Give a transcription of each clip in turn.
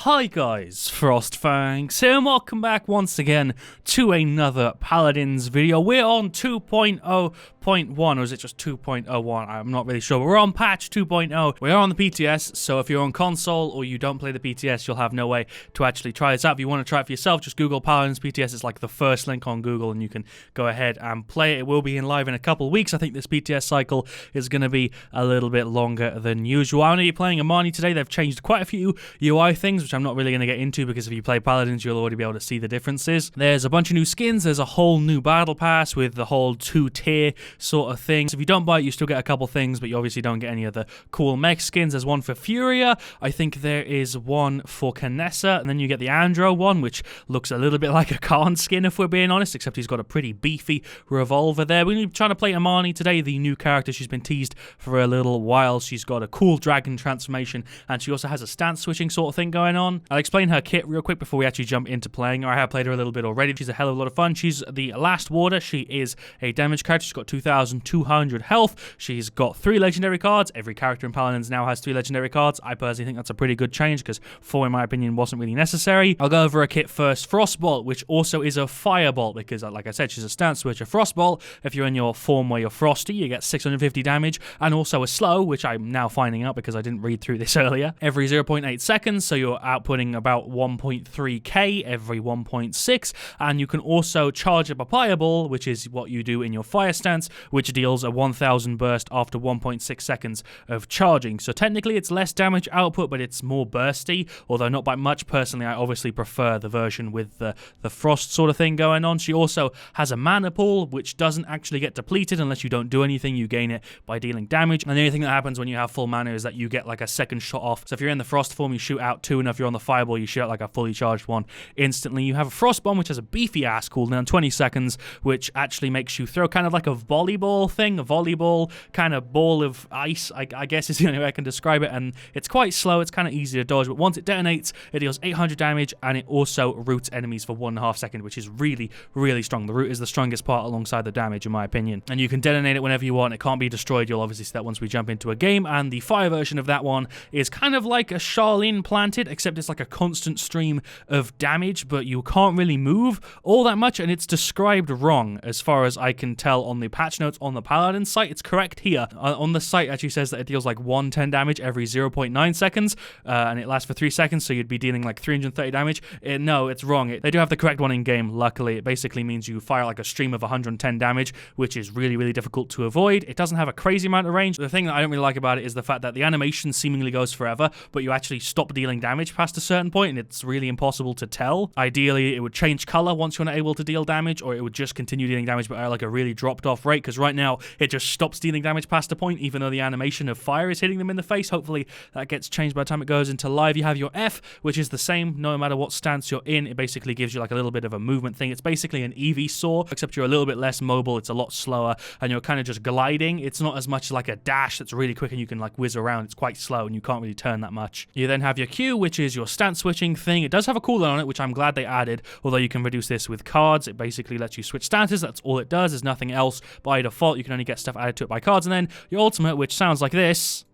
Hi guys, FrostFangs here and welcome back once again to another Paladins video. We're on 2.0.1, or is it just 2.01? I'm not really sure, but we're on patch 2.0. We are on the PTS, so if you're on console or you don't play the PTS, you'll have no way to actually try this out. If you want to try it for yourself, just Google Paladins PTS. It's like the first link on Google and you can go ahead and play it. It will be in live in a couple of weeks. I think this PTS cycle is going to be a little bit longer than usual. I'm going to be playing Imani today. They've changed quite a few UI things, which I'm not really going to get into because if you play Paladins, you'll already be able to see the differences. There's a bunch of new skins. There's a whole new battle pass with the whole 2-tier sort of thing. So if you don't buy it, you still get a couple things, but you obviously don't get any of the cool mech skins. There's one for Furia. I think there is one for Canessa, and then you get the Andro one, which looks a little bit like a Khan skin, if we're being honest, except he's got a pretty beefy revolver there. We're going to be trying to play Imani today, the new character. She's been teased for a little while. She's got a cool dragon transformation, and she also has a stance switching sort of thing going on. I'll explain her kit real quick before we actually jump into playing her. I have played her a little bit already. She's a hell of a lot of fun. She's the last warder. She is a damage character. She's got 2,200 health. She's got 3 legendary cards. Every character in Paladins now has 3 legendary cards. I personally think that's a pretty good change because 4, in my opinion, wasn't really necessary. I'll go over her kit first. Frostbolt, which also is a firebolt because, like I said, she's a stance switcher. Frostbolt, if you're in your form where you're frosty, you get 650 damage, and also a slow, which I'm now finding out because I didn't read through this earlier, every 0.8 seconds, so you're outputting about 1.3k every 1.6, and you can also charge up a fireball, which is what you do in your fire stance, which deals a 1000 burst after 1.6 seconds of charging. So technically it's less damage output, but it's more bursty, although not by much. Personally, I obviously prefer the version with the frost sort of thing going on. She also has a mana pool, which doesn't actually get depleted unless you don't do anything. You gain it by dealing damage, and the only thing that happens when you have full mana is that you get like a second shot off. So if you're in the frost form, you shoot out 2, and if you're on the fireball, you shoot out like a fully charged one instantly. You have a frost bomb, which has a beefy ass cooldown, 20 seconds, which actually makes you throw kind of like a volleyball thing, a volleyball kind of ball of ice, I guess is the only way I can describe it, and it's quite slow. It's kind of easy to dodge, but once it detonates, it deals 800 damage, and it also roots enemies for 1.5 seconds, which is really, really strong. The root is the strongest part alongside the damage, in my opinion, and you can detonate it whenever you want. It can't be destroyed. You'll obviously see that once we jump into a game, and the fire version of that one is kind of like a Charlene planted, except it's like a constant stream of damage, but you can't really move all that much, and it's described wrong as far as I can tell on the patch notes on the Paladin site. It's correct here. On the site, it actually says that it deals like 110 damage every 0.9 seconds, and it lasts for 3 seconds, so you'd be dealing like 330 damage. No, it's wrong. They do have the correct one in game, luckily. It basically means you fire like a stream of 110 damage, which is really, really difficult to avoid. It doesn't have a crazy amount of range. The thing that I don't really like about it is the fact that the animation seemingly goes forever, but you actually stop dealing damage past a certain point, and it's really impossible to tell. Ideally, it would change color once you're not able to deal damage, or it would just continue dealing damage but at like a really dropped off rate, because right now it just stops dealing damage past a point even though the animation of fire is hitting them in the face. Hopefully that gets changed by the time it goes into live. You have your F, which is the same no matter what stance you're in. It basically gives you like a little bit of a movement thing. It's basically an EV saw, except you're a little bit less mobile. It's a lot slower, and you're kind of just gliding. It's not as much like a dash that's really quick and you can like whiz around. It's quite slow and you can't really turn that much. You then have your Q, which is your stance switching thing. It does have a cooldown on it, which I'm glad they added, although you can reduce this with cards. It basically lets you switch stances. That's all it does. There's nothing else by default. You can only get stuff added to it by cards. And then your ultimate, which sounds like this.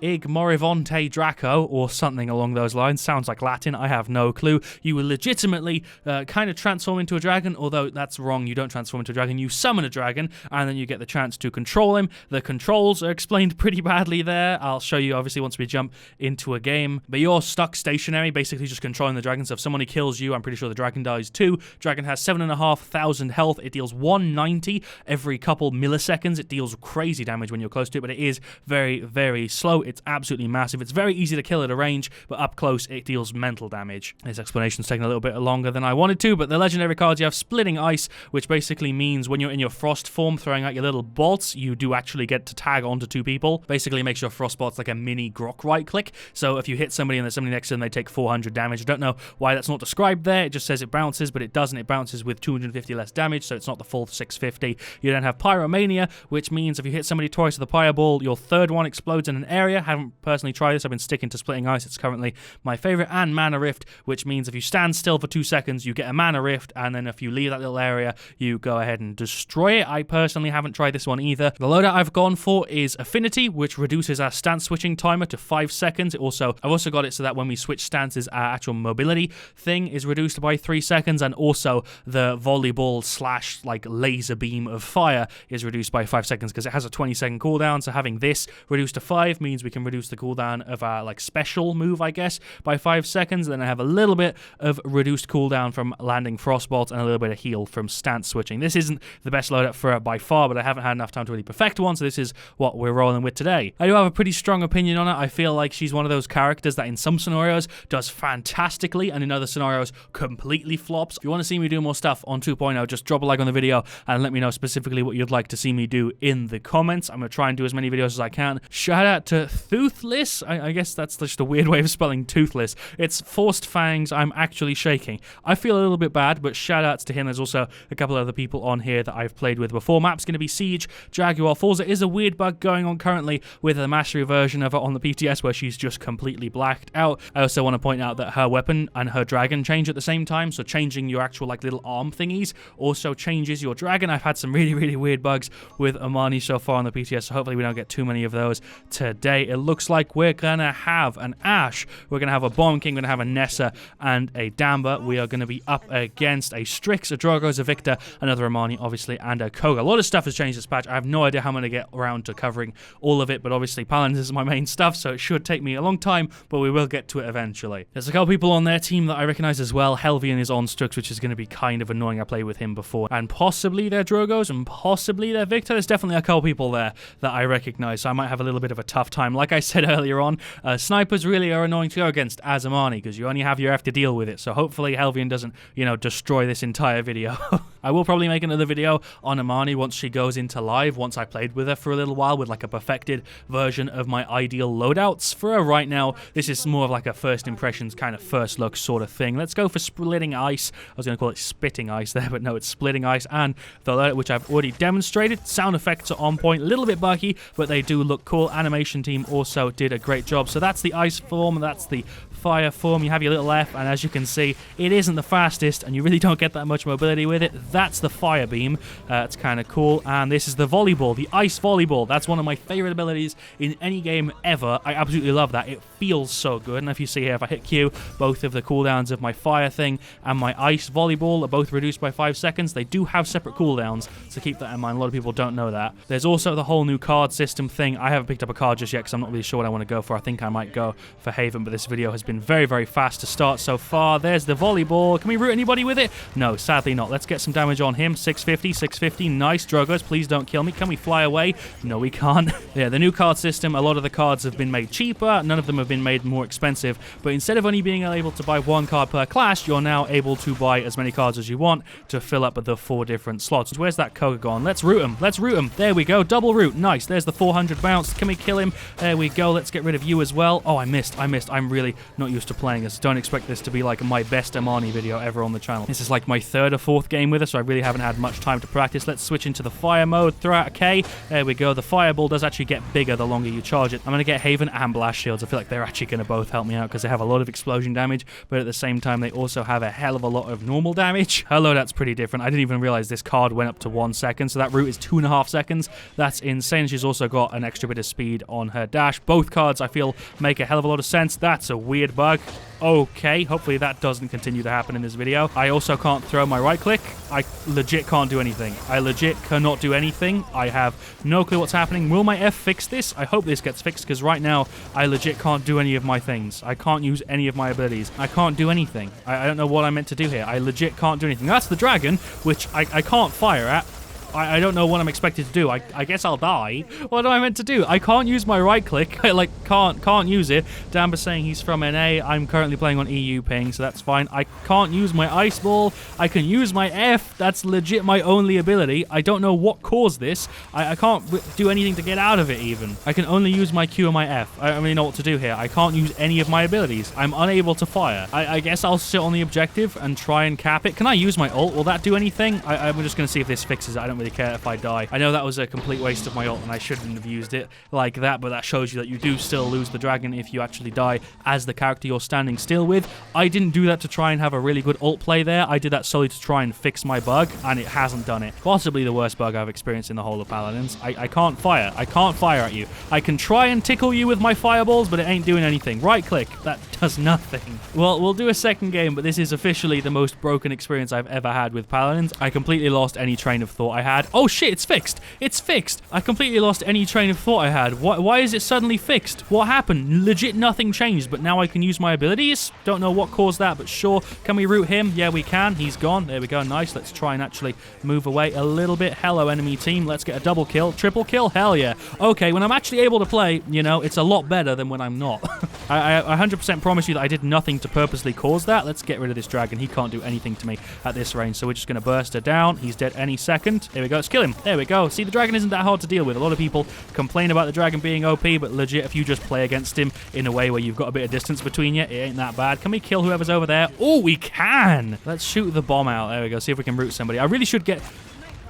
Ig Morivonte Draco, or something along those lines. Sounds like Latin. I have no clue. You will legitimately kind of transform into a dragon, although that's wrong. You don't transform into a dragon. You summon a dragon, and then you get the chance to control him. The controls are explained pretty badly there. I'll show you, obviously, once we jump into a game. But you're stuck stationary, basically just controlling the dragon. So if somebody kills you, I'm pretty sure the dragon dies too. Dragon has 7,500 health. It deals 190 every couple milliseconds. It deals crazy damage when you're close to it, but it is very, very slow. It's absolutely massive. It's very easy to kill at a range, but up close it deals mental damage. This explanation's taking a little bit longer than I wanted to, but the legendary cards, you have Splitting Ice, which basically means when you're in your frost form throwing out your little bolts, you do actually get to tag onto 2 people. Basically makes your frost bolts like a mini grok right click. So if you hit somebody and there's somebody next to them, they take 400 damage. I don't know why that's not described there. It just says it bounces, but it doesn't. It bounces with 250 less damage, so it's not the full 650. You then have Pyromania, which means if you hit somebody twice with a fireball, your third one explodes in an area. Haven't personally tried this. I've been sticking to splitting ice. It's currently my favorite. And mana rift, which means if you stand still for 2 seconds, you get a mana rift, and then if you leave that little area, you go ahead and destroy it. I personally haven't tried this one either. The loadout I've gone for is Affinity, which reduces our stance switching timer to 5 seconds. I've also got it so that when we switch stances, our actual mobility thing is reduced by 3 seconds, and also the volleyball slash like laser beam of fire is reduced by 5 seconds because it has a 20-second cooldown. So having this reduced to 5 means we can reduce the cooldown of our like special move, I guess, by 5 seconds. Then I have a little bit of reduced cooldown from landing frostbolt and a little bit of heal from stance switching. This isn't the best loadout for it by far, but I haven't had enough time to really perfect one, so this is what we're rolling with today. I do have a pretty strong opinion on it. I feel like she's one of those characters that in some scenarios does fantastically and in other scenarios completely flops. If you want to see me do more stuff on 2.0, just drop a like on the video and let me know specifically what you'd like to see me do in the comments. I'm going to try and do as many videos as I can. Shout out to Toothless. I guess that's just a weird way of spelling toothless. It's FrostFangs. I'm actually shaking. I feel a little bit bad, but shout outs to him. There's also a couple other people on here that I've played with before. Map's going to be Siege, Jaguar Falls. There is a weird bug going on currently with the mastery version of it on the PTS where she's just completely blacked out. I also want to point out that her weapon and her dragon change at the same time, so changing your actual like little arm thingies also changes your dragon. I've had some really weird bugs with Imani so far on the PTS, so hopefully we don't get too many of those today. It looks like we're gonna have an Ashe, we're gonna have a Bomb King, we're gonna have a Nessa and a Damba. We are gonna be up against a Strix, a Drogoz, a Victor, another Imani obviously, and a Koga. A lot of stuff has changed this patch. I have no idea how I'm gonna get around to covering all of it, but obviously Paladins is my main stuff, so it should take me a long time, but we will get to it eventually. There's a couple people on their team that I recognize as well. Helvian is on Strix, which is going to be kind of annoying. I played with him before, and possibly their Drogoz and possibly their Victor. There's definitely a couple people there that I recognize, so I might have a little bit of a tough time. Like I said earlier on, snipers really are annoying to go against as Imani because you only have your F to deal with it, so hopefully Helvian doesn't, you know, destroy this entire video. I will probably make another video on Imani once she goes into live, once I played with her for a little while with like a perfected version of my ideal loadouts. For her right now, this is more of like a first impressions kind of first look sort of thing. Let's go for splitting ice. I was going to call it spitting ice there, but no, it's splitting ice, and the loadout which I've already demonstrated. Sound effects are on point, a little bit buggy, but they do look cool. Animation team also did a great job. So that's the ice form, that's the fire form. You have your little F, and as you can see, it isn't the fastest, and you really don't get that much mobility with it. That's the fire beam. It's kind of cool. And this is the volleyball, the ice volleyball. That's one of my favorite abilities in any game ever. I absolutely love that. It feels so good. And if you see here, if I hit Q, both of the cooldowns of my fire thing and my ice volleyball are both reduced by 5 seconds. They do have separate cooldowns, so keep that in mind. A lot of people don't know that. There's also the whole new card system thing. I haven't picked up a card just yet because I'm not really sure what I want to go for. I think I might go for Haven, but this video has been very fast to start so far. There's the volleyball. Can we root anybody with it? No, sadly not. Let's get some damage on him. 650. Nice, Drogoz. Please don't kill me. Can we fly away? No, we can't. Yeah, the new card system, a lot of the cards have been made cheaper. None of them have been made more expensive. But instead of only being able to buy 1 card per class, you're now able to buy as many cards as you want to fill up the 4 different slots. Where's that Koga gone? Let's root him. Let's root him. There we go. Double root. Nice. There's the 400 bounce. Can we kill him? There we go. Let's get rid of you as well. Oh, I missed. I'm really not used to playing this. Don't expect this to be like my best Imani video ever on the channel. This is like my 3rd or 4th game with her, so I really haven't had much time to practice. Let's switch into the fire mode. Throw out a K. There we go. The fireball does actually get bigger the longer you charge it. I'm going to get Haven and Blast Shields. I feel like they're actually going to both help me out because they have a lot of explosion damage, but at the same time, they also have a hell of a lot of normal damage. Her loadout's pretty different. I didn't even realize this card went up to 1 second, so that route is 2.5 seconds. That's insane. She's also got an extra bit of speed on her dash. Both cards, I feel, make a hell of a lot of sense. That's a weird bug. Okay, hopefully that doesn't continue to happen in this video. I also can't throw my right click. I legit can't do anything. I legit cannot do anything. I have no clue what's happening. Will my F fix this? I hope this gets fixed because right now I legit can't do any of my things. I can't use any of my abilities. I can't do anything. I don't know what I'm meant to do here. I legit can't do anything. That's the dragon, which I can't fire at. I don't know what I'm expected to do. I guess I'll die. What am I meant to do? I can't use my right click. I can't use it. Damba's saying he's from NA. I'm currently playing on EU ping, so that's fine. I can't use my ice ball. I can use my F. That's legit my only ability. I don't know what caused this. I can't do anything to get out of it even. I can only use my Q and my F. I don't really know what to do here. I can't use any of my abilities. I'm unable to fire. I guess I'll sit on the objective and try and cap it. Can I use my ult? Will that do anything? I'm just going to see if this fixes it. I don't don't really care if I die. I know that was a complete waste of my ult, and I shouldn't have used it like that, but that shows you that you do still lose the dragon if you actually die as the character you're standing still with. I didn't do that to try and have a really good ult play there. I did that solely to try and fix my bug, and it hasn't done it. Possibly the worst bug I've experienced in the whole of Paladins. I can't fire. I can't fire at you. I can try and tickle you with my fireballs, but it ain't doing anything. Right click. That does nothing. Well, we'll do a second game, but this is officially the most broken experience I've ever had with Paladins. I completely lost any train of thought I had. Oh shit, it's fixed. It's fixed. I completely lost any train of thought I had. Why is it suddenly fixed? What happened? Legit nothing changed, but now I can use my abilities? Don't know what caused that, but sure. Can we root him? Yeah, we can. He's gone. There we go. Nice. Let's try and actually move away a little bit. Hello, enemy team. Let's get a double kill. Triple kill? Hell yeah. Okay, when I'm actually able to play, you know, it's a lot better than when I'm not. I 100% promise you that I did nothing to purposely cause that. Let's get rid of this dragon. He can't do anything to me at this range, so we're just going to burst her down. He's dead any second. There we go. Let's kill him. There we go. See, the dragon isn't that hard to deal with. A lot of people complain about the dragon being OP, but legit, if you just play against him in a way where you've got a bit of distance between you, it ain't that bad. Can we kill whoever's over there? Oh, we can! Let's shoot the bomb out. There we go. See if we can root somebody. I really should get...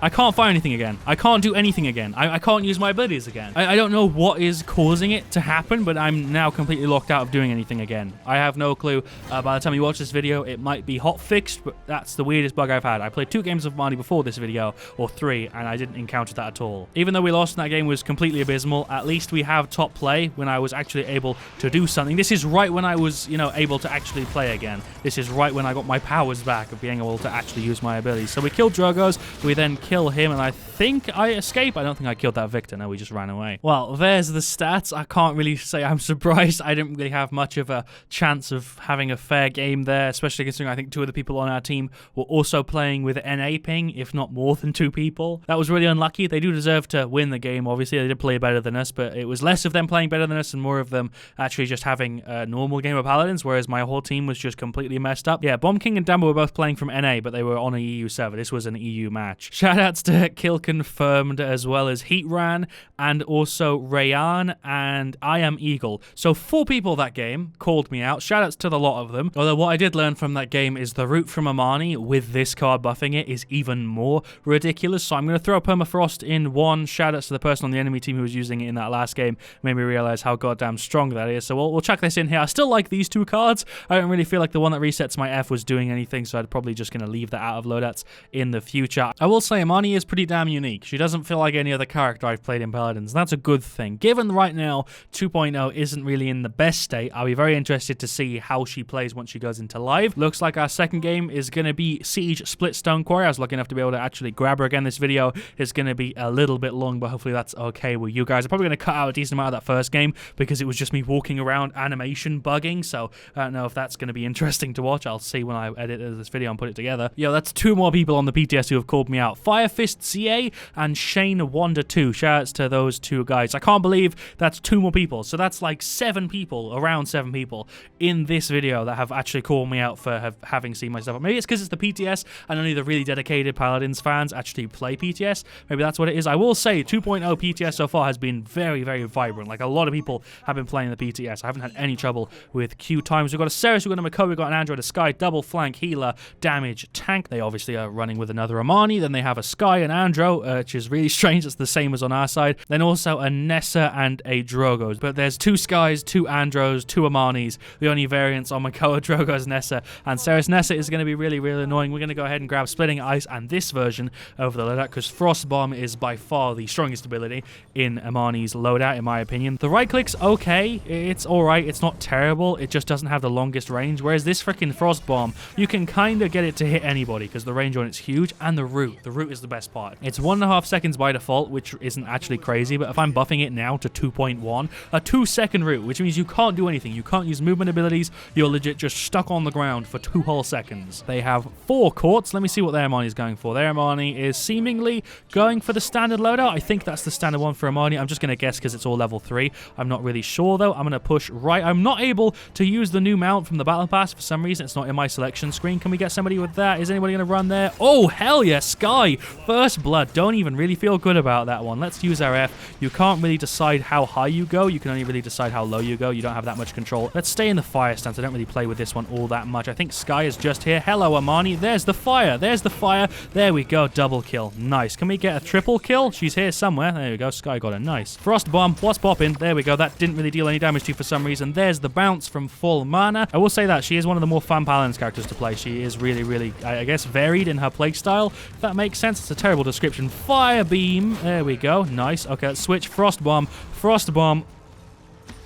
I can't fire anything again. I can't do anything again. I can't use my abilities again. I don't know what is causing it to happen, but I'm now completely locked out of doing anything again. I have no clue. By the time you watch this video, it might be hot fixed, but that's the weirdest bug I've had. I played 2 games of Imani before this video, or 3, and I didn't encounter that at all. Even though we lost and that game was completely abysmal, at least we have top play when I was actually able to do something. This is right when I was, you know, able to actually play again. This is right when I got my powers back of being able to actually use my abilities. So we killed Drogos, we then kill him, and I think I escape. I don't think I killed that Victor. No, we just ran away. Well, there's the stats. I can't really say I'm surprised. I didn't really have much of a chance of having a fair game there, especially considering I think 2 of the people on our team were also playing with NA ping, if not more than 2 people. That was really unlucky. They do deserve to win the game, obviously. They did play better than us, but it was less of them playing better than us and more of them actually just having a normal game of Paladins, whereas my whole team was just completely messed up. Yeah, Bomb King and Damba were both playing from NA, but they were on a EU server. This was an EU match. Shoutouts to Kill Confirmed, as well as Heatran, and also Rayan, and I Am Eagle. So 4 people that game called me out. Shoutouts to the lot of them. Although what I did learn from that game is the route from Imani with this card buffing it is even more ridiculous. So I'm going to throw a Permafrost in 1. Shoutouts to the person on the enemy team who was using it in that last game. Made me realize how goddamn strong that is. So we'll chuck this in here. I still like these 2 cards. I don't really feel like the one that resets my F was doing anything, so I'm probably just going to leave that out of loadouts in the future. I will say Imani is pretty damn unique. She doesn't feel like any other character I've played in Paladins, and that's a good thing. Given right now 2.0 isn't really in the best state, I'll be very interested to see how she plays once she goes into live. Looks like our second game is going to be Siege Splitstone Quarry. I was lucky enough to be able to actually grab her again. This video is going to be a little bit long, but hopefully that's okay with you guys. I'm probably going to cut out a decent amount of that first game because it was just me walking around animation bugging, so I don't know if that's going to be interesting to watch. I'll see when I edit this video and put it together. Yo, that's 2 more people on the PTS who have called me out. Firefist CA and Shane Wonder 2. Shoutouts to those 2 guys. I can't believe that's 2 more people. So that's like 7 people, around 7 people in this video that have actually called me out for having seen my stuff. Maybe it's because it's the PTS and only the really dedicated Paladins fans actually play PTS. Maybe that's what it is. I will say 2.0 PTS so far has been very, very vibrant. Like a lot of people have been playing the PTS. I haven't had any trouble with queue times. We've got a Ceres, we've got a McCoy, we've got an Android, a Sky, double flank, healer, damage, tank. They obviously are running with another Imani. Then they have a Sky and Andro, which is really strange. It's the same as on our side. Then also a Nessa and a Drogos. But there's 2 Skies, 2 Andros, 2 Imanis. The only variants on Makoa, Drogos, Nessa, and Ceres. Nessa is going to be really, really annoying. We're going to go ahead and grab Splitting Ice and this version of the loadout because Frost Bomb is by far the strongest ability in Imani's loadout, in my opinion. The right click's okay. It's alright. It's not terrible. It just doesn't have the longest range. Whereas this freaking Frost Bomb, you can kind of get it to hit anybody because the range on it's huge. And the root. The root is the best part. It's 1.5 seconds by default, which isn't actually crazy. But if I'm buffing it now to 2.1, a 2-second root, which means you can't do anything. You can't use movement abilities. You're legit just stuck on the ground for 2 whole seconds. They have 4 courts. Let me see what their Imani is going for. Their Imani is seemingly going for the standard loadout. I think that's the standard one for Imani. I'm just going to guess because it's all level 3. I'm not really sure though. I'm going to push right. I'm not able to use the new mount from the battle pass for some reason. It's not in my selection screen. Can we get somebody with that? Is anybody going to run there? Oh, hell yeah, Sky First blood. Don't even really feel good about that one. Let's use our F. You can't really decide how high you go. You can only really decide how low you go. You don't have that much control. Let's stay in the fire stance. I don't really play with this one all that much. I think Sky is just here. Hello, Imani. There's the fire. There's the fire. There we go. Double kill. Nice. Can we get a triple kill? She's here somewhere. There we go. Sky got it. Nice. Frost bomb. What's popping? There we go. That didn't really deal any damage to you for some reason. There's the bounce from full mana. I will say that she is one of the more fun Paladins characters to play. She is really, I guess, varied in her playstyle. If that makes sense. It's a terrible description. Fire beam. There we go. Nice. Okay, let's switch. Frost bomb. Frost bomb.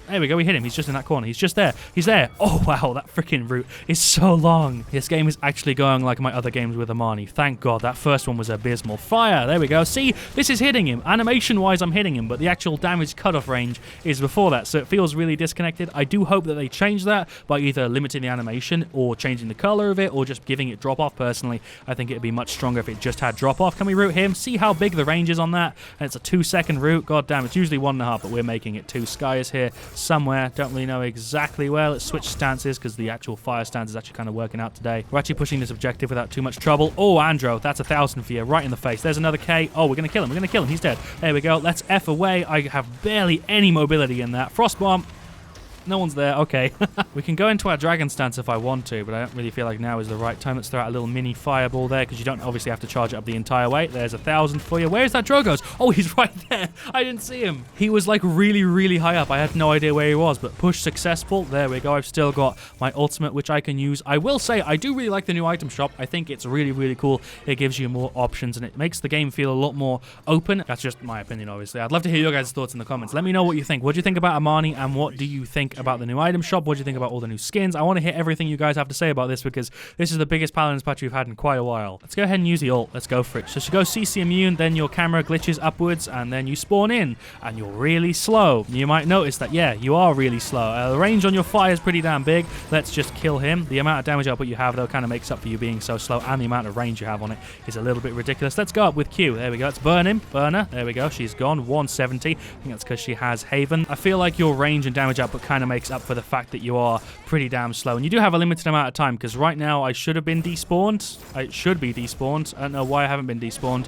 There we go, we hit him. He's just in that corner. He's just there. He's there. Oh, wow, that freaking route is so long. This game is actually going like my other games with Imani. Thank God, that first one was abysmal. Fire, there we go. See, this is hitting him. Animation-wise, I'm hitting him, but the actual damage cutoff range is before that, so it feels really disconnected. I do hope that they change that by either limiting the animation or changing the color of it or just giving it drop-off. Personally, I think it'd be much stronger if it just had drop-off. Can we route him? See how big the range is on that? And it's a 2-second route. God damn, it's usually 1.5, but we're making it 2. Sky is here somewhere. Don't really know exactly where. Let's switch stances because the actual fire stance is actually kind of working out today. We're actually pushing this objective without too much trouble. Oh, Andro, that's 1,000 for you, right in the face. There's another K. Oh, we're going to kill him. We're going to kill him. He's dead. There we go. Let's F away. I have barely any mobility in that. Frost bomb. No one's there. Okay. We can go into our dragon stance if I want to, but I don't really feel like now is the right time. Let's throw out a little mini fireball there because you don't obviously have to charge it up the entire way. There's 1,000 for you. Where's that Drogos? Oh, he's right there. I didn't see him. He was like really high up. I had no idea where he was, but push successful. There we go. I've still got my ultimate, which I can use. I will say I do really like the new item shop. I think it's really cool. It gives you more options and it makes the game feel a lot more open. That's just my opinion, obviously. I'd love to hear your guys' thoughts in the comments. Let me know what you think. What do you think about Imani and what do you think about the new item shop? What do you think about all the new skins? I want to hear everything you guys have to say about this because this is the biggest Paladins patch we've had in quite a while. Let's go ahead and use the ult. Let's go for it. So you go CC immune, then your camera glitches upwards, and then you spawn in, and you're really slow. You might notice that, yeah, you are really slow. The range on your fire is pretty damn big. Let's just kill him. The amount of damage output you have, though, kind of makes up for you being so slow, and the amount of range you have on it is a little bit ridiculous. Let's go up with Q. There we go. Let's burn him. Burner. There we go. She's gone. 170. I think that's because she has Haven. I feel like your range and damage output kind of makes up for the fact that you are pretty damn slow, and you do have a limited amount of time because right now I should have been despawned. I should be despawned. I don't know why I haven't been despawned.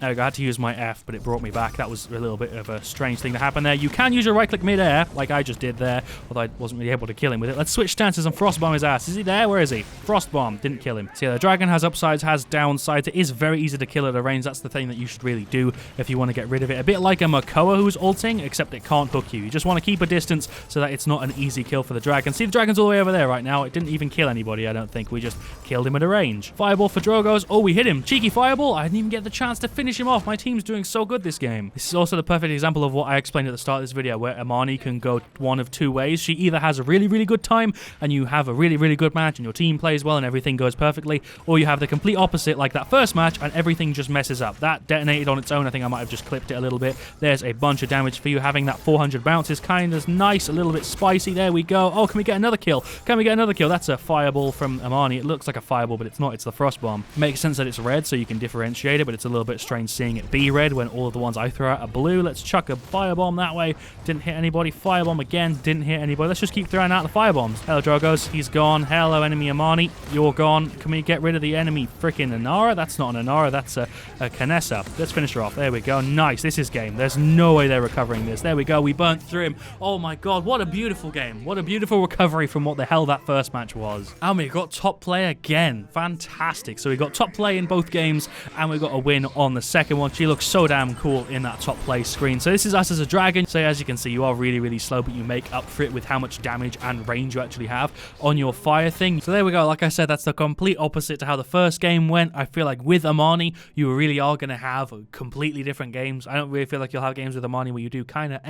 There we go. I had to use my F, but it brought me back. That was a little bit of a strange thing to happen there. You can use your right click mid-air, like I just did there, although I wasn't really able to kill him with it. Let's switch stances and frost bomb his ass. Is he there? Where is he? Frost bomb. Didn't kill him. So yeah, the dragon has upsides, has downsides. It is very easy to kill at a range. That's the thing that you should really do if you want to get rid of it. A bit like a Makoa who's ulting, except it can't hook you. You just want to keep a distance so that it's not an easy kill for the dragon. See, the dragon's all the way over there right now. It didn't even kill anybody, I don't think. We just killed him at a range. Fireball for Drogos. Oh, we hit him. Cheeky fireball. I didn't even get the chance to finish him off. My team's doing so good this game. This is also the perfect example of what I explained at the start of this video, where Imani can go one of two ways. She either has a really good time and you have a really good match and your team plays well and everything goes perfectly, or you have the complete opposite like that first match and everything just messes up. That detonated on its own. I think I might have just clipped it a little bit. There's a bunch of damage for you. Having that 400 bounce is kind of nice, a little bit spicy. There we go. Oh, can we get another kill? Can we get another kill? That's a fireball from Imani. It looks like a fireball, but it's not. It's the frost bomb. Makes sense that it's red so you can differentiate it, but it's a little bit strange seeing it be red when all of the ones I throw out are blue. Let's chuck a firebomb that way. Didn't hit anybody. Firebomb again. Didn't hit anybody. Let's just keep throwing out the firebombs. Hello, Drogos. He's gone. Hello, enemy Imani. You're gone. Can we get rid of the enemy freaking Inara? That's not an Inara. That's a Kanessa. Let's finish her off. There we go. Nice. This is game. There's no way they're recovering this. There we go. We burnt through him. Oh my god. What a beautiful game. What a beautiful recovery from what the hell that first match was. And we got top play again. Fantastic. So we got top play in both games and we got a win on the second one. She looks so damn cool in that top play screen. So this is us as a dragon. So as you can see, you are really slow, but you make up for it with how much damage and range you actually have on your fire thing. So there we go. Like I said, that's the complete opposite to how the first game went. I feel like with Imani, you really are going to have completely different games. I don't really feel like you'll have games with Imani where you do kind of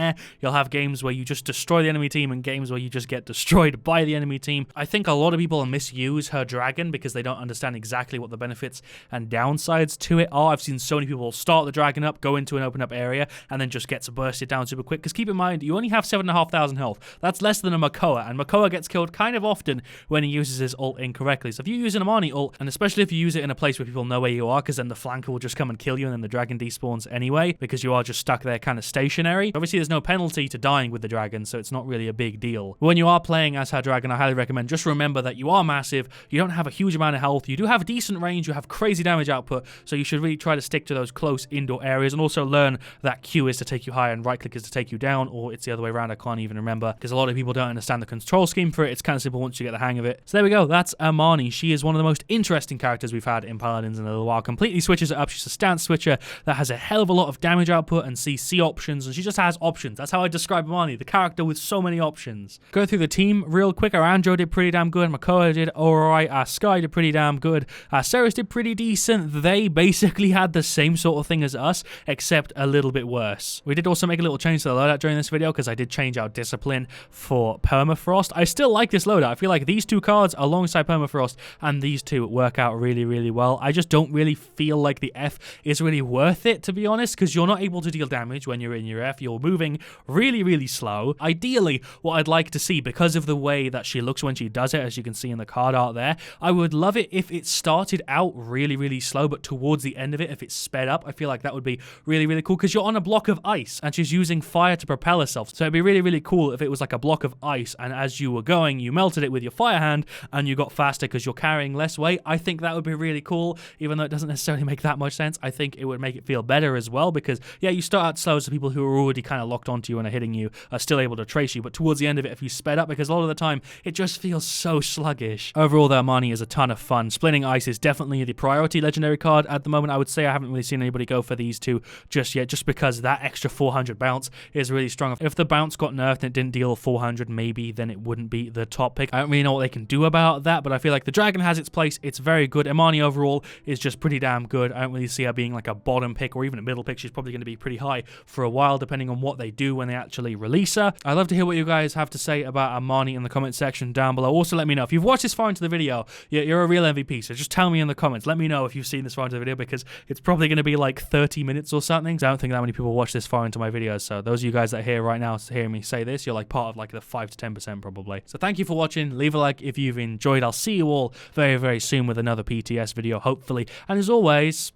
You'll have games where you just destroy the enemy team and games where you just get destroyed by the enemy team. I think a lot of people misuse her dragon because they don't understand exactly what the benefits and downsides to it are. I've seen so many people will start the dragon up, go into an open up area, and then just gets bursted down super quick. Because keep in mind, you only have 7,500 health. That's less than a Makoa, and Makoa gets killed kind of often when he uses his ult incorrectly. So if you use an Imani ult, and especially if you use it in a place where people know where you are, because then the flanker will just come and kill you, and then the dragon despawns anyway, because you are just stuck there kind of stationary. Obviously, there's no penalty to dying with the dragon, so it's not really a big deal. But when you are playing as her dragon, I highly recommend just remember that you are massive, you don't have a huge amount of health, you do have decent range, you have crazy damage output, so you should really try to stick to those close indoor areas, and also learn that Q is to take you higher and right click is to take you down, or it's the other way around. I can't even remember, because a lot of people don't understand the control scheme for it. It's kind of simple once you get the hang of it. So there we go, that's Imani. She is one of the most interesting characters we've had in Paladins in a little while. Completely switches it up. She's a stance switcher that has a hell of a lot of damage output and CC options, and she just has options. That's how I describe Imani, the character with so many options. Go through the team real quick. Our Andro did pretty damn good, Makoa did alright, our Sky did pretty damn good, our Ceres did pretty decent. They basically had the same sort of thing as us, except a little bit worse. We did also make a little change to the loadout during this video, because I did change out Discipline for Permafrost. I still like this loadout. I feel like these two cards alongside Permafrost and these two work out really, really well. I just don't really feel like the F is really worth it, to be honest, because you're not able to deal damage when you're in your F. You're moving really, really slow. Ideally, what I'd like to see, because of the way that she looks when she does it, as you can see in the card art there, I would love it if it started out really, really slow, but towards the end of it, if it's sped up, I feel like that would be really, really cool, because you're on a block of ice, and she's using fire to propel herself. So it'd be really, really cool if it was like a block of ice, and as you were going, you melted it with your fire hand, and you got faster because you're carrying less weight. I think that would be really cool, even though it doesn't necessarily make that much sense. I think it would make it feel better as well, because, yeah, you start out slow, so people who are already kind of locked onto you and are hitting you are still able to trace you, but towards the end of it, if you sped up, because a lot of the time, it just feels so sluggish. Overall, the Imani is a ton of fun. Splitting Ice is definitely the priority legendary card at the moment. I would say I haven't really seen anybody go for these two just yet, just because that extra 400 bounce is really strong. If the bounce got nerfed and it didn't deal 400, maybe then it wouldn't be the top pick. I don't really know what they can do about that, but I feel like the dragon has its place. It's very good. Imani overall is just pretty damn good. I don't really see her being like a bottom pick or even a middle pick. She's probably going to be pretty high for a while, depending on what they do when they actually release her. I'd love to hear what you guys have to say about Imani in the comment section down below. Also, let me know if you've watched this far into the video. You're a real MVP, so just tell me in the comments. Let me know if you've seen this far into the video, because it's probably going to be like 30 minutes or something. So I don't think that many people watch this far into my videos. So those of you guys that are here right now hearing me say this, you're like part of like the 5 to 10% probably. So thank you for watching. Leave a like if you've enjoyed. I'll see you all very, very soon with another PTS video, hopefully. And as always,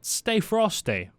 stay frosty.